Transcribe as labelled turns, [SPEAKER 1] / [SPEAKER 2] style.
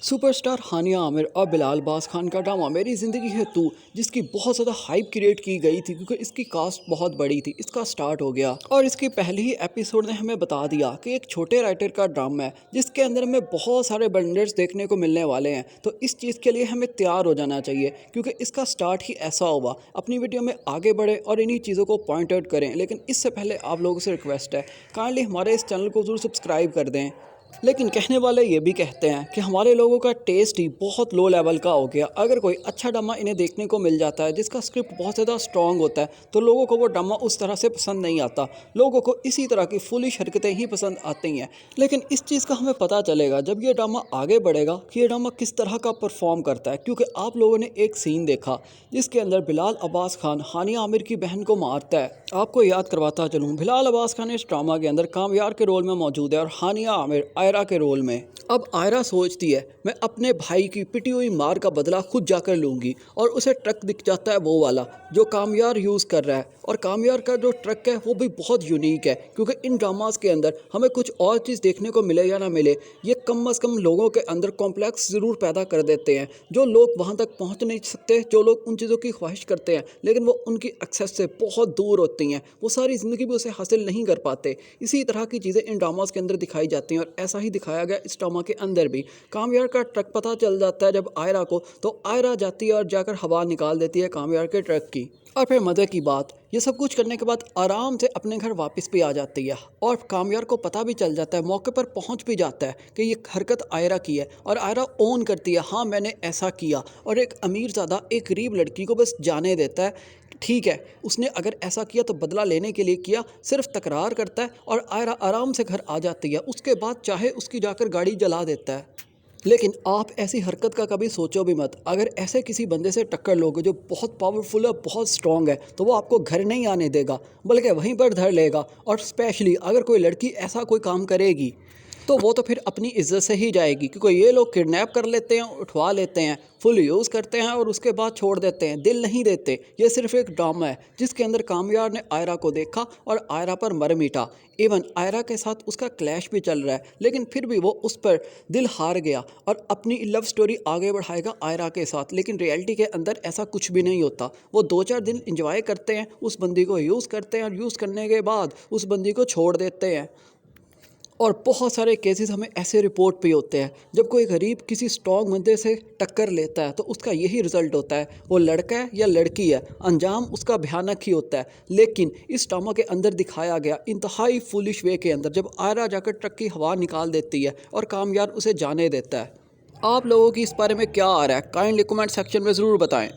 [SPEAKER 1] Superstar हानिया आमिर और बिलाल बास खान का ड्रामा मेरी ज़िंदगी है तू, जिसकी बहुत ज़्यादा हाइप क्रिएट की गई थी क्योंकि इसकी कास्ट बहुत बड़ी थी। इसका स्टार्ट हो गया और इसकी पहले ही एपिसोड ने हमें बता दिया कि एक छोटे राइटर का ड्रामा है जिसके अंदर हमें बहुत सारे बंडर्स देखने को मिलने वाले हैं। तो इस चीज़ के लिए हमें तैयार हो जाना चाहिए क्योंकि इसका स्टार्ट ही ऐसा हुआ। अपनी वीडियो में आगे बढ़े और इन्हीं चीज़ों को पॉइंट आउट करें, लेकिन इससे पहले आप लोगों से रिक्वेस्ट है, काइंडली हमारे इस चैनल को ज़रूर सब्सक्राइब कर दें। लेकिन कहने वाले ये भी कहते हैं कि हमारे लोगों का टेस्ट ही बहुत लो लेवल का हो गया। अगर कोई अच्छा ड्रामा इन्हें देखने को मिल जाता है जिसका स्क्रिप्ट बहुत ज़्यादा स्ट्रॉन्ग होता है तो लोगों को वो ड्रामा उस तरह से पसंद नहीं आता। लोगों को इसी तरह की फुलिश हरकतें ही पसंद आती हैं। लेकिन इस चीज़ का हमें पता चलेगा जब ये ड्रामा आगे बढ़ेगा कि ये ड्रामा किस तरह का परफॉर्म करता है। क्योंकि आप लोगों ने एक सीन देखा जिसके अंदर बिलाल अब्बास खान हानिया आमिर की बहन को मारता है। आपको याद करवाता चलूँ, बिलाल अब्बास खान इस ड्रामा के अंदर कामयार के रोल में मौजूद है और हानिया आमिर आयरा के रोल में। अब आयरा सोचती है मैं अपने भाई की पिटी हुई मार का बदला खुद जाकर लूँगी और उसे ट्रक दिख जाता है वो वाला जो कामयार यूज़ कर रहा है। और कामयार का जो ट्रक है वो भी बहुत यूनिक है क्योंकि इन ड्रामास के अंदर हमें कुछ और चीज़ देखने को मिले या ना मिले, ये कम अज़ कम लोगों के अंदर कॉम्प्लेक्स ज़रूर पैदा कर देते हैं। जो लोग वहाँ तक पहुँच नहीं सकते, जो लोग उन चीज़ों की ख्वाहिश करते हैं लेकिन वो उनकी एक्सेस से बहुत दूर होती हैं, वो सारी ज़िंदगी भी उसे हासिल नहीं कर पाते। इसी तरह की चीज़ें इन ड्रामास के अंदर दिखाई जाती हैं और ऐसा ही दिखाया गया इस ड्रामा के अंदर भी। कामयार का ट्रक पता चल जाता है जब आयरा को, तो आयरा जाती है और जाकर हवा निकाल देती है कामयार के ट्रक की। और फिर मज़े की बात, ये सब कुछ करने के बाद आराम से अपने घर वापस भी आ जाती है और कामयार को पता भी चल जाता है, मौके पर पहुंच भी जाता है कि ये हरकत आयरा की है और आयरा ओन करती है हाँ मैंने ऐसा किया। और एक अमीरज़ादा एक गरीब लड़की को बस जाने देता है, ठीक है उसने अगर ऐसा किया तो बदला लेने के लिए किया, सिर्फ तकरार करता है और आयरा आराम से घर आ जाती है। उसके बाद चाहे उसकी जाकर गाड़ी जला देता है। लेकिन आप ऐसी हरकत का कभी सोचो भी मत। अगर ऐसे किसी बंदे से टक्कर लोगे जो बहुत पावरफुल है, बहुत स्ट्रॉन्ग है, तो वो आपको घर नहीं आने देगा बल्कि वहीं पर धर लेगा। और स्पेशली अगर कोई लड़की ऐसा कोई काम करेगी तो वो तो फिर अपनी इज्जत से ही जाएगी क्योंकि ये लोग किडनैप कर लेते हैं, उठवा लेते हैं, फुल यूज़ करते हैं और उसके बाद छोड़ देते हैं, दिल नहीं देते। ये सिर्फ एक ड्रामा है जिसके अंदर कामयार ने आयरा को देखा और आयरा पर मर मिटा। इवन आयरा के साथ उसका क्लैश भी चल रहा है लेकिन फिर भी वो उस पर दिल हार गया और अपनी लव स्टोरी आगे बढ़ाएगा आयरा के साथ। लेकिन रियलिटी के अंदर ऐसा कुछ भी नहीं होता। वो 2-4 दिन इंजॉय करते हैं, उस बंदी को यूज़ करते हैं और यूज़ करने के बाद उस बंदी को छोड़ देते हैं। और बहुत सारे केसेस हमें ऐसे रिपोर्ट भी होते हैं जब कोई गरीब किसी स्ट्रॉन्ग बंदे से टक्कर लेता है तो उसका यही रिज़ल्ट होता है, वो लड़का है या लड़की है, अंजाम उसका भयानक ही होता है। लेकिन इस ड्रामा के अंदर दिखाया गया इंतहाई फुलिश वे के अंदर जब आयरा जाकर ट्रक की हवा निकाल देती है और कामयार उसे जाने देता है। आप लोगों की इस बारे में क्या आ रहा है, काइंडली कमेंट सेक्शन में ज़रूर बताएं।